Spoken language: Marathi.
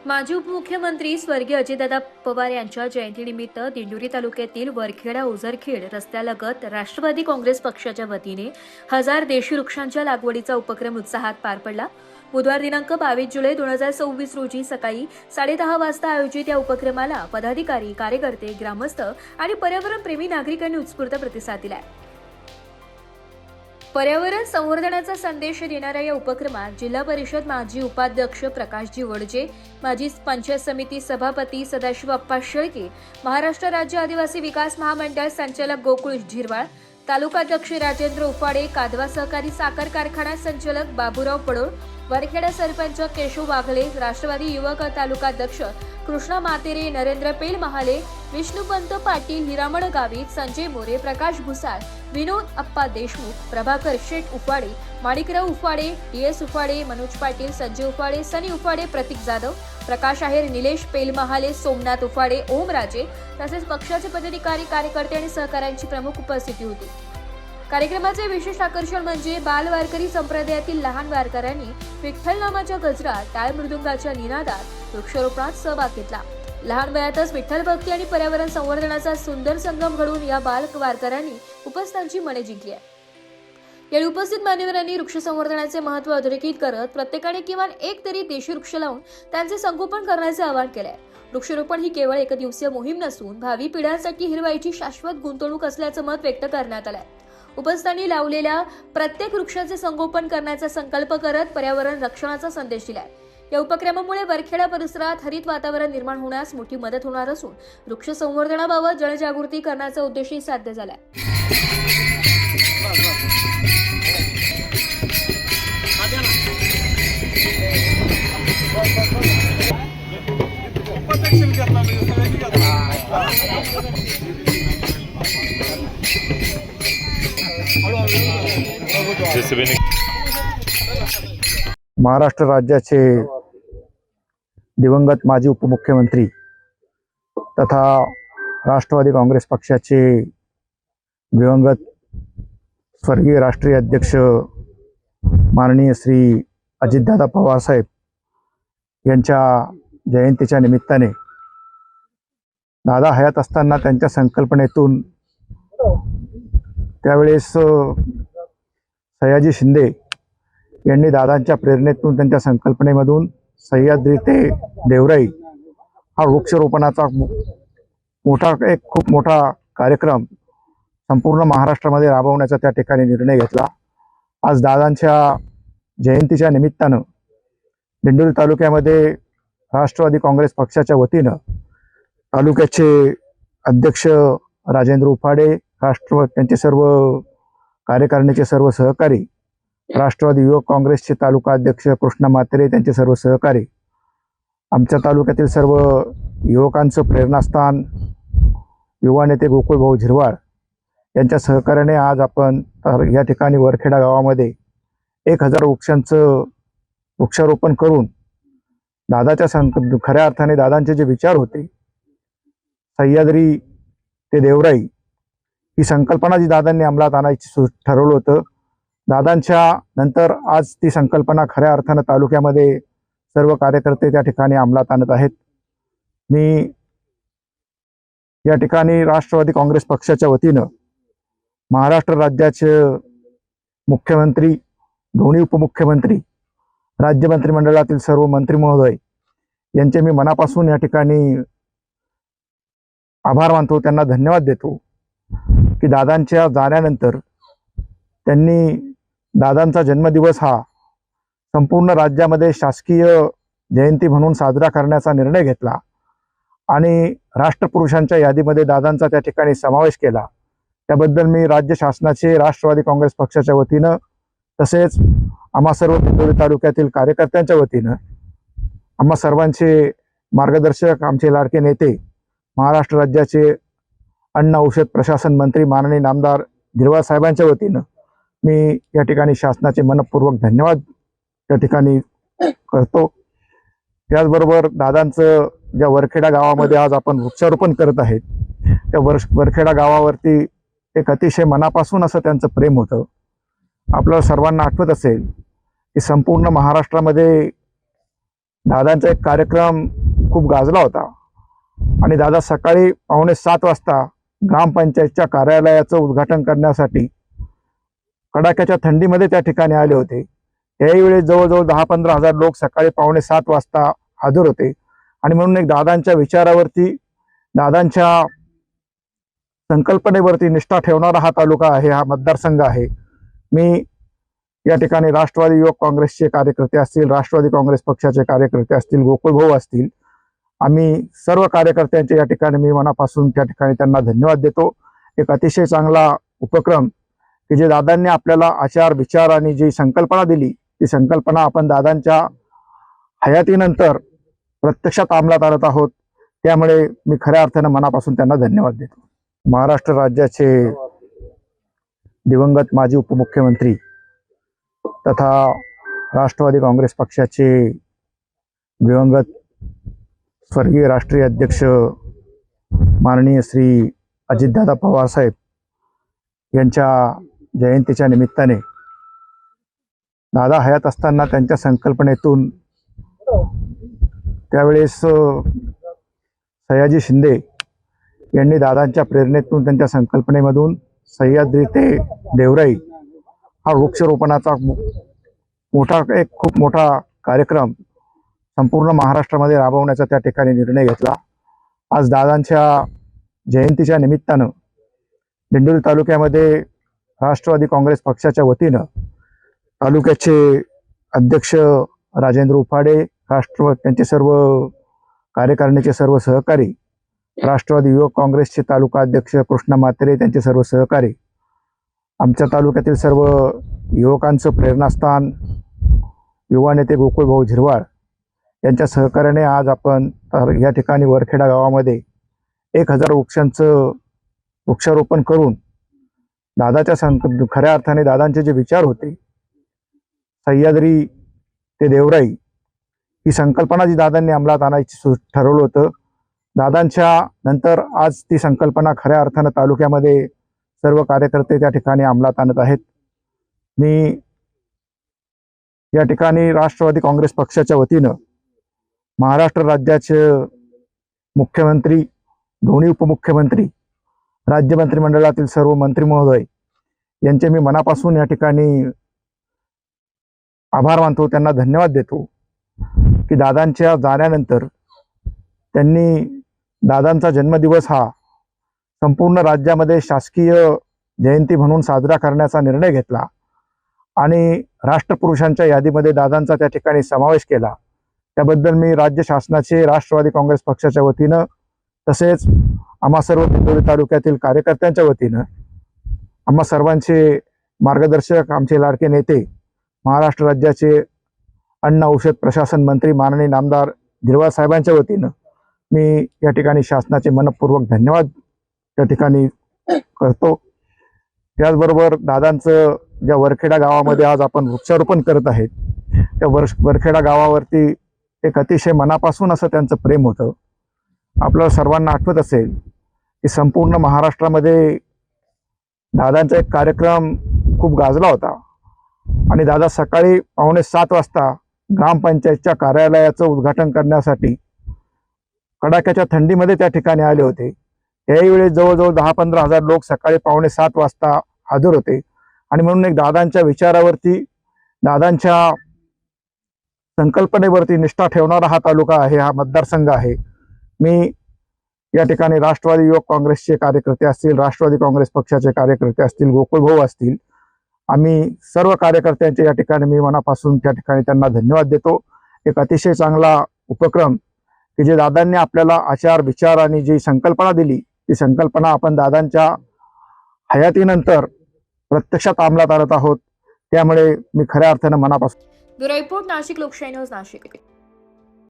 माजी उपमुख्यमंत्री स्वर्गीय अजितदादा पवार यांच्या जयंतीनिमित्त दिंडोरी तालुक्यातील वरखेडा ओझरखेड रस्त्यालगत राष्ट्रवादी काँग्रेस पक्षाच्या वतीने 1000 देशी वृक्षांच्या लागवडीचा उपक्रम उत्साहात पार पडला। बुधवार दिनांक 22 जुलै 2024 रोजी सकाळी 10:30 वाजता आयोजित या उपक्रमाला पदाधिकारी, कार्यकर्ते, ग्रामस्थ आणि पर्यावरणप्रेमी नागरिकांनी उत्स्फूर्त प्रतिसाद दिलाय। पर्यावरण संवर्धनाचा संदेश देणाऱ्या या उपक्रमात जिल्हा परिषद माजी उपाध्यक्ष प्रकाशजी वडजे, माजी पंचायत समिती सभापती सदाशिव अप्पा शेळके, महाराष्ट्र राज्य आदिवासी विकास महामंडळ संचालक गोकुळ झिरवाळ, तालुकाध्यक्ष राजेंद्र उफाडे, कादवा सहकारी साखर कारखाना संचालक बाबूराव पडोळ, वरखेडा सरपंच केशव वाघले, राष्ट्रवादी युवक तालुकाध्यक्ष कृष्णा मातेरे, नरेंद्र पेल महाले, विष्णुपंत पाटील, हिरामण गावित, संजय मोरे, प्रकाश भुसाळ, विनोद अप्पा देशमुख, प्रभाकर शेठ उफाडे, माणिकराव उफाडे, डी.एस. उफाडे, मनोज पाटील, संजय उफाडे, सनी उफाडे, प्रतीक जाधव, प्रकाश आहेर, निलेश पेल महाले, सोमनाथ उफाडे, ओमराजे तसेच पक्षाचे पदाधिकारी, कार्यकर्ते आणि सहकाऱ्यांची प्रमुख उपस्थिती होती। कार्यक्रमाचे विशेष आकर्षण म्हणजे बाल वारकरी संप्रदायातील लहान वारकऱ्यांनी विठ्ठल नामाच्या गजरात, टाळ मृदुंगाच्या निनादात वृक्षारोपणात सहभाग घेतला। लहान वयातच विठ्ठल भक्ती आणि पर्यावरण संवर्धनाचा सुंदर संगम घडवून या बाल वारकऱ्यांनी उपस्थितांची मने जिंकली आहे। यावेळी उपस्थित मान्यवरांनी वृक्ष संवर्धनाचे महत्त्व अधोरेखित करत प्रत्येकाने किमान एक तरी देशी वृक्ष लावून त्यांचे संगोपन करण्याचे आवाहन केले। वृक्षारोपण ही केवळ एकदिवसीय मोहीम नसून भावी पिढ्यांसाठी हिरवाईची शाश्वत गुंतवणूक असल्याचं मत व्यक्त करण्यात आलंय। उपस्थितांनी लावलेल्या प्रत्येक वृक्षाचे संगोपन करण्याचा संकल्प करत पर्यावरण रक्षणाचा संदेश दिलाय। या उपक्रमामुळे वरखेडा परिसरात हरित वातावरण निर्माण होण्यास मोठी मदत होणार असून वृक्ष संवर्धनाबाबत जनजागृती करण्याचा उद्देशही साध्य झालाय। महाराष्ट्र राज्याचे दिवंगत माजी उपमुख्यमंत्री तथा राष्ट्रवादी काँग्रेस पक्षाचे दिवंगत स्वर्गीय राष्ट्रीय अध्यक्ष माननीय श्री अजितदादा पवार साहेब यांच्या जयंतीच्या निमित्ताने दादा हयात असताना त्यांच्या संकल्पनेतून त्यावेळेस सयाजी शिंदे यांनी दादांच्या प्रेरणेतून त्यांच्या संकल्पनेमधून सह्याद्री ते देवराई हा वृक्षारोपणाचा खूप मोठा कार्यक्रम संपूर्ण महाराष्ट्रामध्ये राबवण्याचा त्या ठिकाणी निर्णय घेतला। आज दादांच्या जयंतीच्या निमित्तानं दिंडोरी तालुक्यामध्ये राष्ट्रवादी काँग्रेस पक्षाच्या वतीनं तालुक्याचे अध्यक्ष राजेंद्र उफाडे, त्यांचे सर्व कार्यकारिणीचे सर्व सहकारी, राष्ट्रवादी युवक काँग्रेसचे तालुका अध्यक्ष कृष्णा मातेरे त्यांचे सर्व सहकारी, आमच्या तालुक्यातील सर्व युवकांचं प्रेरणास्थान युवा नेते गोकुळ भाऊ झिरवाळ यांच्या सहकार्याने आज आपण या ठिकाणी वरखेडा गावामध्ये 1000 वृक्षांचं वृक्षारोपण करून दादाच्या खऱ्या अर्थाने दादांचे जे विचार होते सह्याद्री ते देवराई ही संकल्पना जी दादांनी अंमलात आणायची ठरवलं होतं, दादांच्या नंतर आज ती संकल्पना खऱ्या अर्थानं तालुक्यामध्ये सर्व कार्यकर्ते त्या ठिकाणी अंमलात आणत आहेत। मी या ठिकाणी राष्ट्रवादी काँग्रेस पक्षाच्या वतीनं महाराष्ट्र राज्याचे मुख्यमंत्री, दोन्ही उपमुख्यमंत्री, राज्य मंत्रिमंडळातील सर्व मंत्री महोदय यांचे मी मनापासून या ठिकाणी आभार मानतो, त्यांना धन्यवाद देतो की दादांच्या जाण्यानंतर त्यांनी दादांचा जन्मदिवस हा संपूर्ण राज्यामध्ये शासकीय जयंती म्हणून साजरा करण्याचा निर्णय घेतला आणि राष्ट्रपुरुषांच्या यादीमध्ये दादांचा त्या ठिकाणी समावेश केला। त्याबद्दल मी राज्य शासनाचे, राष्ट्रवादी काँग्रेस पक्षाच्या वतीनं तसेच आम्हा सर्व दिंडोरी तालुक्यातील कार्यकर्त्यांच्या वतीनं आम्हा सर्वांचे मार्गदर्शक, आमचे लाडके नेते, महाराष्ट्र राज्याचे अन्न औषध प्रशासन मंत्री माननीय नामदार झिरवाळ साहेबांच्या वतीनं मी या ठिकाणी शासनाचे मनपूर्वक धन्यवाद त्या ठिकाणी करतो। त्याचबरोबर दादांचं ज्या वरखेडा गावामध्ये आज आपण वृक्षारोपण करत आहेत त्या वरखेडा गावावरती एक अतिशय मनापासून असं त्यांचं प्रेम होतं। आपल्याला सर्वांना आठवत असेल की संपूर्ण महाराष्ट्रामध्ये दादांचा एक कार्यक्रम खूप गाजला होता आणि दादा सकाळी 6:45 वाजता ग्रामपंचायतच्या कार्यालयाचं उद्घाटन करण्यासाठी कडाक्याच्या थंडीमध्ये त्या ठिकाणी आले होते। त्याही वेळेस जवळजवळ 10-15 हजार लोक सकाळी 6:45 वाजता हजर होते आणि म्हणून एक दादांच्या विचारावरती, दादांच्या संकल्पनेवरती निष्ठा ठेवणारा हा तालुका आहे, हा मतदारसंघ आहे। मी या ठिकाणी राष्ट्रवादी युवक काँग्रेसचे कार्यकर्ते असतील, राष्ट्रवादी काँग्रेस पक्षाचे कार्यकर्ते असतील, गोकुळ भाऊ असतील, आम्ही सर्व कार्यकर्त्यांचे या ठिकाणी मी मनापासून त्या ठिकाणी त्यांना धन्यवाद देतो। एक अतिशय चांगला उपक्रम की जे दादांनी आपल्याला आचार विचार आणि जी संकल्पना दिली, ती संकल्पना आपण दादांच्या हयातीनंतर प्रत्यक्षात अंमलात आणत आहोत। त्यामुळे मी खऱ्या अर्थानं मनापासून त्यांना धन्यवाद देतो। महाराष्ट्र राज्याचे दिवंगत माजी उपमुख्यमंत्री तथा राष्ट्रवादी काँग्रेस पक्षाचे दिवंगत स्वर्गीय राष्ट्रीय अध्यक्ष माननीय श्री अजितदादा पवार साहेब यांच्या जयंतीच्या निमित्ताने दादा हयात असताना त्यांच्या संकल्पनेतून त्यावेळेस सयाजी शिंदे यांनी दादांच्या प्रेरणेतून, त्यांच्या संकल्पनेमधून सह्याद्री ते देवराई हा वृक्षरोपणाचा खूप मोठा कार्यक्रम संपूर्ण महाराष्ट्रामध्ये राबवण्याचा त्या ठिकाणी निर्णय घेतला। आज दादांच्या जयंतीच्या निमित्तानं दिंडोरी तालुक्यामध्ये राष्ट्रवादी काँग्रेस पक्षाच्या वतीनं तालुक्याचे अध्यक्ष राजेंद्र उफाडे, त्यांचे सर्व कार्यकारिणीचे सर्व सहकारी, राष्ट्रवादी युवक काँग्रेसचे तालुका अध्यक्ष कृष्णा म्हात्रे, त्यांचे सर्व सहकारी, आमच्या तालुक्यातील सर्व युवकांचं प्रेरणास्थान युवा नेते गोकुळ भाऊ झिरवाळ यांच्या सहकार्याने आज आपण या ठिकाणी वरखेडा गावामध्ये 1000 वृक्षांचं वृक्षारोपण करून दादाच्या खऱ्या अर्थाने दादांचे जे विचार होते, सह्याद्री ते देवराई ही संकल्पना जी दादांनी अंमलात आणायची ठरवलं होतं, दादांच्या नंतर आज ती संकल्पना खऱ्या अर्थानं तालुक्यामध्ये सर्व कार्यकर्ते त्या ठिकाणी अंमलात आणत आहेत। मी या ठिकाणी राष्ट्रवादी काँग्रेस पक्षाच्या वतीनं महाराष्ट्र राज्याचे मुख्यमंत्री, दोन्ही उपमुख्यमंत्री, राज्य मंत्रिमंडळातील सर्व मंत्री महोदय यांचे मी मनापासून या ठिकाणी आभार मानतो, त्यांना धन्यवाद देतो की दादांच्या जाण्यानंतर त्यांनी दादांचा जन्मदिवस हा संपूर्ण राज्यामध्ये शासकीय जयंती म्हणून साजरा करण्याचा निर्णय घेतला आणि राष्ट्रपुरुषांच्या यादीमध्ये दादांचा त्या ठिकाणी समावेश केला। त्याबद्दल मी राज्य शासनाचे, राष्ट्रवादी काँग्रेस पक्षाच्या वतीनं तसेच आम्हा सर्व दिंडोरी तालुक्यातील कार्यकर्त्यांच्या वतीनं, आम्हा सर्वांचे मार्गदर्शक, आमचे लाडके नेते, महाराष्ट्र राज्याचे अन्न औषध प्रशासन मंत्री माननीय नामदार झिरवाळ साहेबांच्या वतीनं मी या ठिकाणी शासनाचे मनपूर्वक धन्यवाद त्या ठिकाणी करतो। त्याचबरोबर दादांचं ज्या वरखेडा गावामध्ये आज आपण वृक्षारोपण करत आहेत, त्या वरखेडा गावावरती एक अतिशय मनापासून असं त्यांचं प्रेम होतं। आपल्याला सर्वांना आठवत असेल की संपूर्ण महाराष्ट्रामध्ये दादांचा एक कार्यक्रम खूप गाजला होता आणि दादा सकाळी 6:45 वाजता ग्रामपंचायतच्या कार्यालयाचं उद्घाटन करण्यासाठी कडाक्याच्या थंडीमध्ये त्या ठिकाणी आले होते। त्याही वेळेस जवळजवळ 10-15 हजार लोक सकाळी 6:45 वाजता हजर होते आणि म्हणून एक दादांच्या विचारावरती, दादांच्या संकल्पनेवरती निष्ठा ठेवणारा हा तालुका आहे, हा मतदारसंघ आहे। मी या ठिकाणी राष्ट्रवादी युवक काँग्रेसचे कार्यकर्ते असतील, राष्ट्रवादी काँग्रेस पक्षाचे कार्यकर्ते असतील, गोकुळ भाऊ असतील, आम्ही सर्व कार्यकर्त्यांचे या ठिकाणी मी मनापासून त्या ठिकाणी त्यांना धन्यवाद देतो। एक अतिशय चांगला उपक्रम की जे दादांनी आपल्याला आचार विचार आणि जी संकल्पना दिली, ती संकल्पना आपण दादांच्या हयातीनंतर प्रत्यक्षात अंमलात आणत आहोत। त्यामुळे मी खऱ्या अर्थानं मनापासून ब्युरो रिपोर्ट, नाशिक लोकशाही न्यूज, नाशिक।